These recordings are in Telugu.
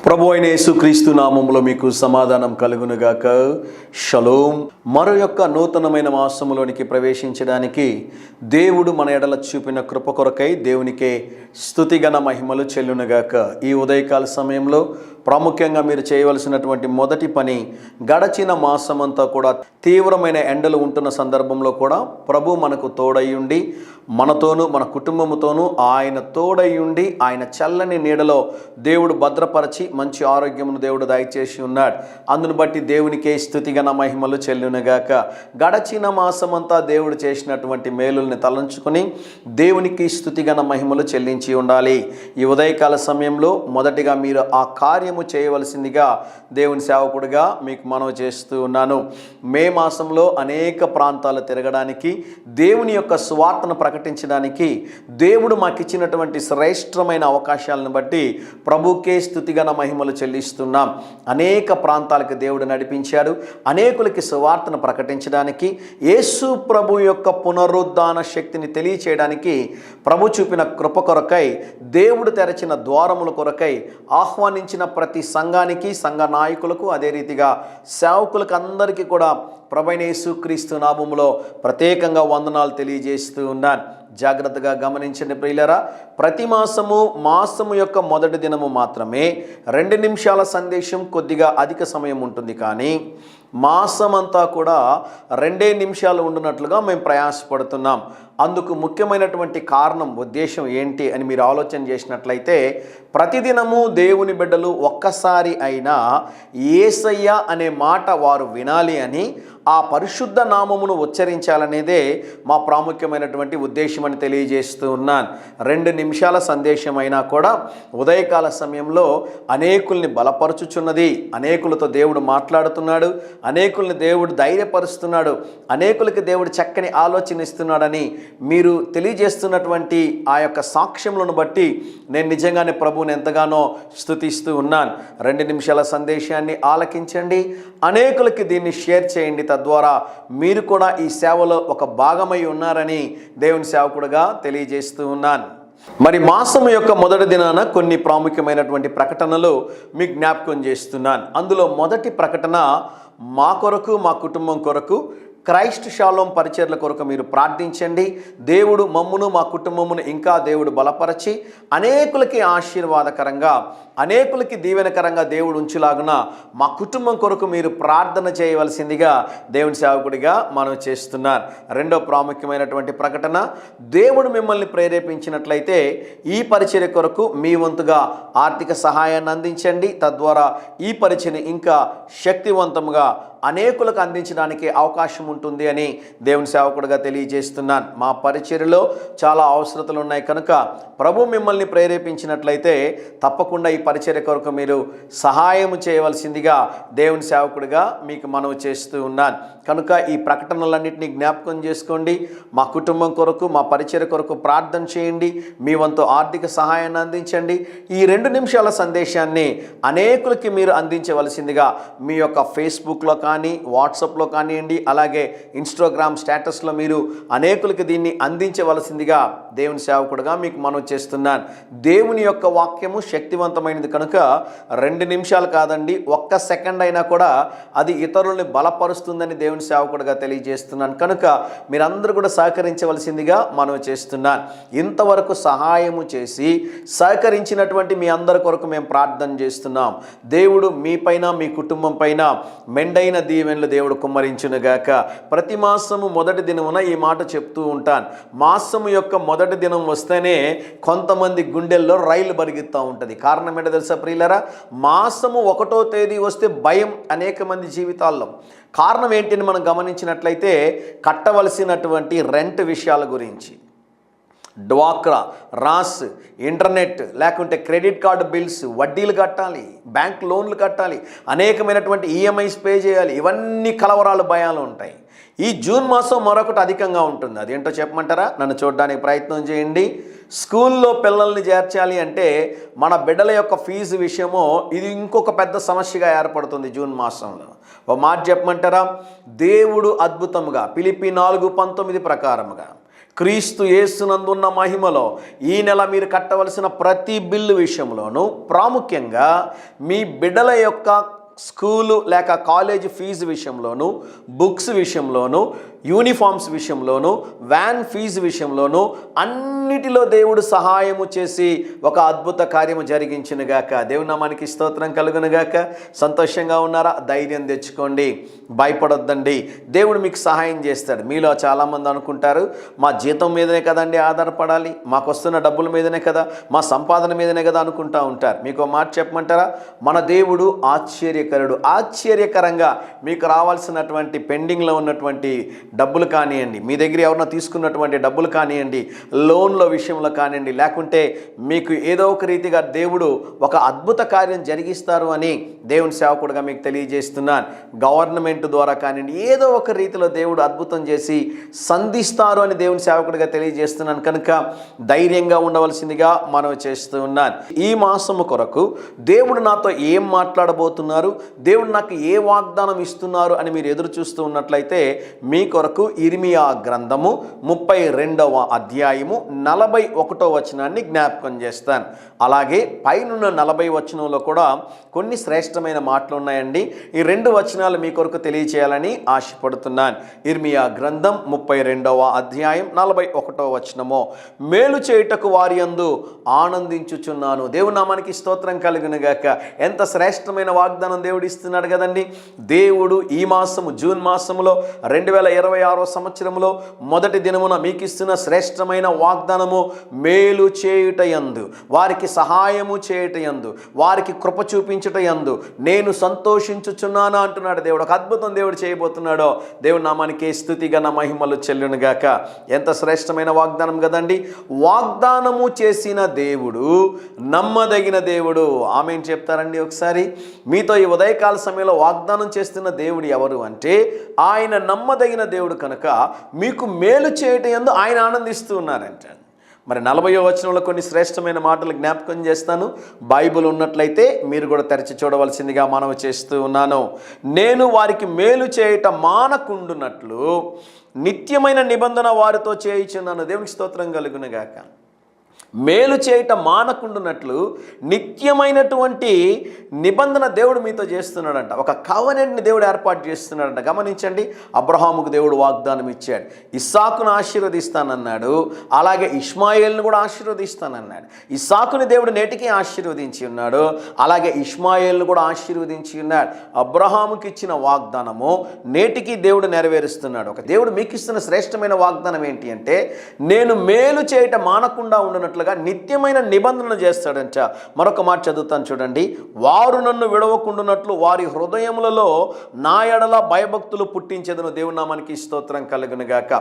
ప్రభు అయిన యేసుక్రీస్తు నామములో మీకు సమాధానం కలుగునుగాక. షలోం. మరో యొక్క నూతనమైన మాసములోనికి ప్రవేశించడానికి దేవుడు మన ఎడల చూపిన కృప కొరకై దేవునికే స్తుతిగణ మహిమలు చెల్లునుగాక. ఈ ఉదయకాల సమయంలో ప్రాముఖ్యంగా మీరు చేయవలసినటువంటి మొదటి పని, గడచిన మాసమంతా కూడా తీవ్రమైన ఎండలు ఉంటున్న సందర్భంలో కూడా ప్రభు మనకు తోడయ్యుండి, మనతోనూ మన కుటుంబముతోనూ ఆయన తోడయ్యుండి, ఆయన చల్లని నీడలో దేవుడు భద్రపరచి మంచి ఆరోగ్యమును దేవుడు దయచేసి ఉన్నాడు. అందును బట్టి దేవునికే స్తుతిగణ మహిమలు చెల్లునుగాక. గడచిన మాసమంతా దేవుడు చేసినటువంటి మేలుల్ని తలంచుకొని దేవునికి స్తుతిగణ మహిమలు చెల్లించి ఉండాలి. ఈ ఉదయకాల సమయంలో మొదటిగా మీరు ఆ కార్యము చేయవలసిందిగా దేవుని సేవకుడిగా మీకు మనవి చేస్తూ ఉన్నాను. మే మాసంలో అనేక ప్రాంతాలు తిరగడానికి, దేవుని యొక్క సువార్తను ప్రకటించడానికి దేవుడు మాకు ఇచ్చినటువంటి శ్రేష్టమైన అవకాశాలను బట్టి ప్రభుకే స్తుతిగణ మహిమలు చెల్లిస్తున్నాం. అనేక ప్రాంతాలకు దేవుడు నడిపించాడు. అనేకులకి సువార్తను ప్రకటించడానికి, యేసు ప్రభు యొక్క పునరుద్ధాన శక్తిని తెలియచేయడానికి ప్రభు చూపిన కృప కొరకై, దేవుడు తెరచిన ద్వారముల కొరకై ఆహ్వానించిన ప్రతి సంఘానికి, సంఘ నాయకులకు, అదే రీతిగా సేవకులకు అందరికీ కూడా ప్రభువైన యేసుక్రీస్తు నామములో ప్రత్యేకంగా వందనాలు తెలియజేస్తూ ఉన్నాను. జాగ్రత్తగా గమనించండి ప్రియులారా. ప్రతి మాసము యొక్క మొదటి దినము మాత్రమే 2 నిమిషాల సందేశం కొద్దిగా అధిక సమయం ఉంటుంది. కానీ మాసమంతా కూడా 2 నిమిషాలు ఉండునట్లుగా మేము ప్రయాసపడుతున్నాం. అందుకు ముఖ్యమైనటువంటి కారణం, ఉద్దేశం ఏంటి అని మీరు ఆలోచన చేసినట్లయితే, ప్రతిదినము దేవుని బిడ్డలు ఒక్కసారి అయినా యేసయ్య అనే మాట వారు వినాలి అని, ఆ పరిశుద్ధ నామమును ఉచ్చరించాలనేదే మా ప్రాముఖ్యమైనటువంటి ఉద్దేశం అని తెలియజేస్తూ ఉన్నాను. 2 నిమిషాల సందేశం అయినా కూడా ఉదయకాల సమయంలో అనేకుల్ని బలపరుచుచున్నది, అనేకులతో దేవుడు మాట్లాడుతున్నాడు, అనేకుల్ని దేవుడు ధైర్యపరుస్తున్నాడు, అనేకులకి దేవుడు చక్కని ఆలోచన ఇస్తున్నాడని మీరు తెలియజేస్తున్నటువంటి ఆ యొక్క సాక్ష్యములను బట్టి నేను నిజంగానే ప్రభువుని ఎంతగానో స్తుతిస్తూ ఉన్నాను. 2 నిమిషాల సందేశాన్ని ఆలకించండి, అనేకులకి దీన్ని షేర్ చేయండి. తద్వారా మీరు కూడా ఈ సేవలో ఒక భాగమై ఉన్నారని దేవుని సేవకుడుగా తెలియజేస్తూ ఉన్నాను. మరి మాసము యొక్క మొదటి దినాన కొన్ని ప్రాముఖ్యమైనటువంటి ప్రకటనలు మీకు జ్ఞాపకం చేస్తున్నాను. అందులో మొదటి ప్రకటన, మా కొరకు, మా కుటుంబం కొరకు, క్రైస్ట్ షాలోం పరిచర్ల కొరకు మీరు ప్రార్థించండి. దేవుడు మమ్మును, మా కుటుంబమును ఇంకా దేవుడు బలపరచి అనేకులకి ఆశీర్వాదకరంగా, అనేకులకి దీవెనకరంగా దేవుడు ఉంచులాగున మా కుటుంబం కొరకు మీరు ప్రార్థన చేయవలసిందిగా దేవుని సేవకుడిగా మనం చేస్తున్నారు. రెండో ప్రాముఖ్యమైనటువంటి ప్రకటన, దేవుడు మిమ్మల్ని ప్రేరేపించినట్లయితే ఈ పరిచర్య కొరకు మీ వంతుగా ఆర్థిక సహాయాన్ని అందించండి. తద్వారా ఈ పరిచర్ని ఇంకా శక్తివంతంగా అనేకులకు అందించడానికి అవకాశం ఉంటుంది అని దేవుని సేవకుడిగా తెలియజేస్తున్నాను. మా పరిచర్యలో చాలా అవసరతలు ఉన్నాయి కనుక ప్రభు మిమ్మల్ని ప్రేరేపించినట్లయితే తప్పకుండా ఈ పరిచర్య కొరకు మీరు సహాయం చేయవలసిందిగా దేవుని సేవకుడిగా మీకు మనవి చేస్తూ ఉన్నాను. కనుక ఈ ప్రకటనలన్నింటినీ జ్ఞాపకం చేసుకోండి. మా కుటుంబం కొరకు, మా పరిచర్య కొరకు ప్రార్థన చేయండి. మీ వంతు ఆర్థిక సహాయాన్ని అందించండి. ఈ 2 నిమిషాల సందేశాన్ని అనేకులకి మీరు అందించవలసిందిగా మీ యొక్క ఫేస్బుక్లో కానీ, వాట్సాప్లో కానివ్వండి, అలాగే ఇన్స్టాగ్రామ్ స్టేటస్లో మీరు అనేకులకి దీన్ని అందించవలసిందిగా దేవుని సేవకుడుగా మీకు మనం చేస్తున్నాను. దేవుని యొక్క వాక్యము శక్తివంతమైనది కనుక 2 నిమిషాలు కాదండి, 1 సెకండ్ అయినా కూడా అది ఇతరుల్ని బలపరుస్తుందని దేవుని సేవకుడుగా తెలియజేస్తున్నాను. కనుక మీరందరూ కూడా సహకరించవలసిందిగా మనం చేస్తున్నాను. ఇంతవరకు సహాయము చేసి సహకరించినటువంటి మీ అందరి కొరకు మేము ప్రార్థన చేస్తున్నాం. దేవుడు మీ పైన, మీ కుటుంబం పైన మెండైన దీవెనలు దేవుడు కుమ్మరించునుగాక. ప్రతి మాసము మొదటి దినమున ఈ మాట చెప్తూ ఉంటాను. మాసము యొక్క మొదటి దినం వస్తేనే కొంతమంది గుండెల్లో రైలు పరిగెత్తా ఉంటుంది. కారణం ఏంటో తెలుసా ప్రియులారా? మాసము 1వ తేదీ వస్తే భయం అనేక మంది జీవితాల్లో. కారణం ఏంటిని మనం గమనించినట్లయితే, కట్టవలసినటువంటి రెంట్ విషయాల గురించి, డ్వాక్రా, రాస్, ఇంటర్నెట్, లేకుంటే క్రెడిట్ కార్డు బిల్స్, వడ్డీలు కట్టాలి, బ్యాంక్ లోన్లు కట్టాలి, అనేకమైనటువంటి ఈఎంఐస్ పే చేయాలి. ఇవన్నీ కలవరాలు, భయాలు ఉంటాయి. ఈ జూన్ మాసం మరొకటి అధికంగా ఉంటుంది. అదేంటో చెప్పమంటారా? నన్ను చూడడానికి ప్రయత్నం చేయండి. స్కూల్లో పిల్లల్ని చేర్చాలి అంటే మన బిడ్డల యొక్క ఫీజు విషయమో ఇది ఇంకొక పెద్ద సమస్యగా ఏర్పడుతుంది జూన్ మాసంలో. ఓ మాట చెప్పమంటారా? దేవుడు అద్భుతంగా ఫిలిప్పీ 4:19 ప్రకారముగా క్రీస్తు యేసునందున్న మహిమలో ఈ నెల మీరు కట్టవలసిన ప్రతి బిల్లు విషయంలోనూ, ప్రాముఖ్యంగా మీ బిడ్డల యొక్క స్కూలు లేక కాలేజీ ఫీజు విషయంలోనూ, బుక్స్ విషయంలోనూ, యూనిఫామ్స్ విషయంలోనూ, వ్యాన్ ఫీజు విషయంలోనూ అన్నిటిలో దేవుడు సహాయము చేసి ఒక అద్భుత కార్యము జరిగించునుగాక. దేవుని నామానికి స్తోత్రం కలుగునుగాక. సంతోషంగా ఉన్నారా? ధైర్యం తెచ్చుకోండి, భయపడొద్దండి. దేవుడు మీకు సహాయం చేస్తాడు. మీలో చాలామంది అనుకుంటారు, మా జీతం మీదనే కదండి ఆధారపడాలి, మాకు వస్తున్న డబ్బుల మీదనే కదా, మా సంపాదన మీదనే కదా అనుకుంటూ ఉంటారు. మీకు ఒక మాట చెప్పమంటారా? మన దేవుడు ఆశ్చర్యకరంగా మీకు రావాల్సినటువంటి పెండింగ్లో ఉన్నటువంటి డబ్బులు కానివ్వండి, మీ దగ్గర ఎవరన్నా తీసుకున్నటువంటి డబ్బులు కానివ్వండి, లోన్ల విషయంలో కానివ్వండి, లేకుంటే మీకు ఏదో ఒక రీతిగా దేవుడు ఒక అద్భుత కార్యం జరిగిస్తారు అని దేవుని సేవకుడిగా మీకు తెలియజేస్తున్నాను. గవర్నమెంట్ ద్వారా కానివ్వండి, ఏదో ఒక రీతిలో దేవుడు అద్భుతం చేసి సంధిస్తారు అని దేవుని సేవకుడిగా తెలియజేస్తున్నాను. కనుక ధైర్యంగా ఉండవలసిందిగా మనం చేస్తూ ఉన్నాను. ఈ మాసము కొరకు దేవుడు నాతో ఏం మాట్లాడబోతున్నారు, దేవుడు నాకు ఏ వాగ్దానం ఇస్తున్నారు అని మీరు ఎదురు చూస్తూ ఉన్నట్లయితే మీ కొరకు ఇర్మియా గ్రంథము 32వ అధ్యాయము 41వ వచనాన్ని జ్ఞాపకం చేస్తాను. అలాగే పైనున్న 40 వచనంలో కూడా కొన్ని శ్రేష్టమైన మాటలు ఉన్నాయండి. ఈ 2 వచనాలు మీ కొరకు తెలియచేయాలని ఆశపడుతున్నాను. ఇర్మియా గ్రంథం 32వ అధ్యాయం 41వ వచనము, మేలు చేయుటకు వారి యందు ఆనందించుచున్నాను. దేవుని నామానికి స్తోత్రం కలుగునుగాక. ఎంత శ్రేష్టమైన వాగ్దానం దేవుడు ఇస్తున్నాడు కదండి. దేవుడు ఈ మాసము జూన్ మాసములో 2026వ సంవత్సరంలో మొదటి దినమున మీకు ఇస్తున్న శ్రేష్టమైన వాగ్దానము మేలు చేయుటయందు, వారికి సహాయము చేయుటయందు, వారికి కృప చూపించుటయందు నేను సంతోషించుచున్నాను అంటున్నాడు దేవుడు. ఒక అద్భుతం దేవుడు చేయబోతున్నాడో. దేవుడి నామానికి స్తుతి ఘన మహిమలు చెల్లునుగాక. ఎంత శ్రేష్టమైన వాగ్దానం కదండి. వాగ్దానము చేసిన దేవుడు నమ్మదగిన దేవుడు. ఆమేన్ చెప్తారండి ఒకసారి. మీతో ఈ ఉదయకాల సమయంలో వాగ్దానం చేస్తున్న దేవుడు ఎవరు అంటే ఆయన నమ్మదగిన దేవుడు కనుక మీకు మేలు చేయటం యందు ఆయన ఆనందిస్తూ ఉన్నారంట. మరి 40వ వచనంలో కొన్ని శ్రేష్టమైన మాటలు జ్ఞాపకం చేస్తాను. బైబిల్ ఉన్నట్లయితే మీరు కూడా తెరచి చూడవలసిందిగా మనవి చేస్తూ ఉన్నాను. నేను వారికి మేలు చేయటం మానకుండునట్లు నిత్యమైన నిబంధన వారితో చేయించున్నాను. దేవునికి స్తోత్రం కలుగునుగాక. మేలు చేయటం మానకుండునట్లు నిత్యమైనటువంటి నిబంధన దేవుడు మీతో చేస్తున్నాడంట. ఒక కవనెంట్ని దేవుడు ఏర్పాటు చేస్తున్నాడంట. గమనించండి, అబ్రహాముకు దేవుడు వాగ్దానం ఇచ్చాడు, ఇస్సాకును ఆశీర్వదిస్తానన్నాడు, అలాగే ఇష్మాయేల్ను కూడా ఆశీర్వదిస్తానన్నాడు. ఇస్సాకుని దేవుడు నేటికి ఆశీర్వదించి ఉన్నాడు, అలాగే ఇష్మాయేల్ను కూడా ఆశీర్వదించి ఉన్నాడు. అబ్రహాముకి ఇచ్చిన వాగ్దానము నేటికి దేవుడు నెరవేరుస్తున్నాడు. ఒక దేవుడు మీకు ఇస్తున్న శ్రేష్టమైన వాగ్దానం ఏంటి అంటే నేను మేలు చేయటం మానకుండా ఉండనట్లుగా నిత్యమైన నిబంధన చేస్తాడంట. మరొక మాట చదువుతాను చూడండి. వారు నన్ను విడవకుండునట్లు వారి హృదయములలో నా ఎడల భయభక్తులు పుట్టించేదను. దేవుని నామానికి స్తోత్రం కలుగునుగాక.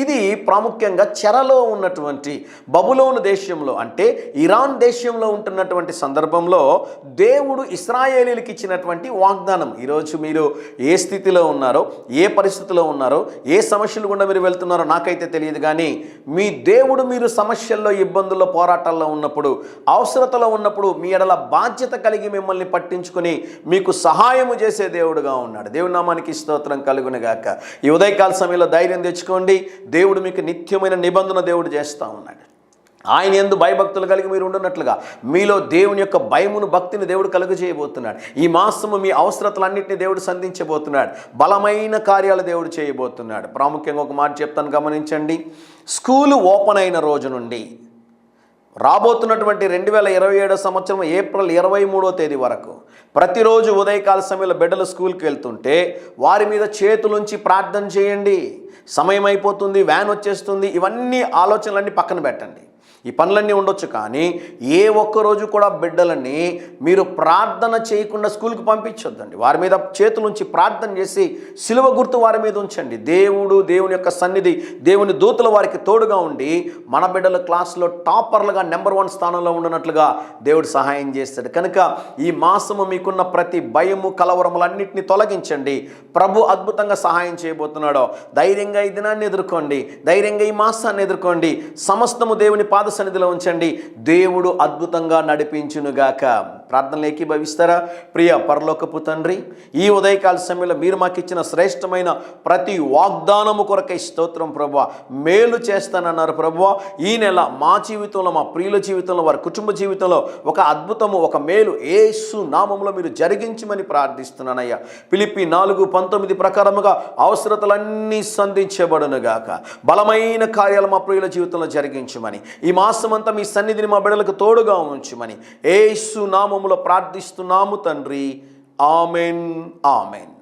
ఇది ప్రాముఖ్యంగా చెరలో ఉన్నటువంటి బబులోను దేశంలో, అంటే ఇరాన్ దేశంలో ఉంటున్నటువంటి సందర్భంలో దేవుడు ఇశ్రాయేలీయులకు ఇచ్చినటువంటి వాగ్దానం. ఈరోజు మీరు ఏ స్థితిలో ఉన్నారో, ఏ పరిస్థితిలో ఉన్నారో, ఏ సమస్యలు గుండా మీరు వెళ్తున్నారో నాకైతే తెలియదు, కానీ మీ దేవుడు మీరు సమస్యల్లో, ఇబ్బందుల్లో, పోరాటాల్లో ఉన్నప్పుడు, అవసరతలో ఉన్నప్పుడు మీ ఎడల బాధ్యత కలిగి మిమ్మల్ని పట్టించుకొని మీకు సహాయము చేసే దేవుడుగా ఉన్నాడు. దేవుని నామానికి స్తోత్రం కలుగునుగాక. ఈ ఉదయకాల సమయంలో ధైర్యం తెచ్చుకోండి. దేవుడు మీకు నిత్యమైన నిబంధన దేవుడు చేస్తూ ఉన్నాడు. ఆయన యందు భయభక్తులు కలిగి మీరు ఉండున్నట్లుగా మీలో దేవుని యొక్క భయమును, భక్తిని దేవుడు కలుగజేయబోతున్నాడు. ఈ మాసము మీ అవసరతలన్నింటినీ దేవుడు సంధించబోతున్నాడు. బలమైన కార్యాలు దేవుడు చేయబోతున్నాడు. ప్రాముఖ్యంగా ఒక మాట చెప్తాను, గమనించండి. స్కూలు ఓపెన్ అయిన రోజు నుండి రాబోతున్నటువంటి 2027 సంవత్సరం ఏప్రిల్ 23వ తేదీ వరకు ప్రతిరోజు ఉదయకాల సమయంలో బిడ్డలు స్కూల్కి వెళ్తుంటే వారి మీద చేతులుంచి ప్రార్థన చేయండి. సమయం అయిపోతుంది, వ్యాన్ వచ్చేస్తుంది, ఇవన్నీ ఆలోచనలన్నీ పక్కన పెట్టండి. ఈ పనులన్నీ ఉండొచ్చు, కానీ ఏ ఒక్కరోజు కూడా బిడ్డలని మీరు ప్రార్థన చేయకుండా స్కూల్కి పంపించొద్దండి. వారి మీద చేతులుంచి ప్రార్థన చేసి సిలువ గుర్తు వారి మీద ఉంచండి. దేవుని యొక్క సన్నిధి, దేవుని దూతలు వారికి తోడుగా ఉండి మన బిడ్డల క్లాసులో టాపర్లుగా నెంబర్ 1 స్థానంలో ఉండనట్లుగా దేవుడు సహాయం చేస్తాడు. కనుక ఈ మాసము మీకున్న ప్రతి భయము, కలవరములన్నింటినీ తొలగించండి. ప్రభు అద్భుతంగా సహాయం చేయబోతున్నాడో. ధైర్యంగా ఈ దినాన్ని ఎదుర్కోండి, ధైర్యంగా ఈ మాసాన్ని ఎదుర్కోండి. సమస్తము దేవుని పాద సన్నిధిలో ఉంచండి. దేవుడు అద్భుతంగా నడిపించునుగాక. ప్రార్థనలు ఏకీభవిస్తారా? ప్రియ పరలోకపు తండ్రి, ఈ ఉదయకాల సమయంలో మీరు మాకు ఇచ్చిన శ్రేష్టమైన ప్రతి వాగ్దానము కొరకై స్తోత్రం ప్రభువా. మేలు చేస్తానన్నారు ప్రభువా. ఈ నెల మా జీవితంలో, మా ప్రియుల జీవితంలో, వారి కుటుంబ జీవితంలో ఒక అద్భుతము, ఒక మేలు యేసు నామములో మీరు జరిగించమని ప్రార్థిస్తున్నానయ్యా. ఫిలిప్పీ 4:19 ప్రకారముగా అవసరతలన్నీ సంధించబడునుగాక. బలమైన కార్యాలు మా ప్రియుల జీవితంలో జరిగించమని, ఈ మాసమంతా మీ సన్నిధిని మా బిడ్డలకు తోడుగా ఉంచమని యేసు నామములో ప్రార్థిస్తున్నాము తండ్రి. Amen, amen.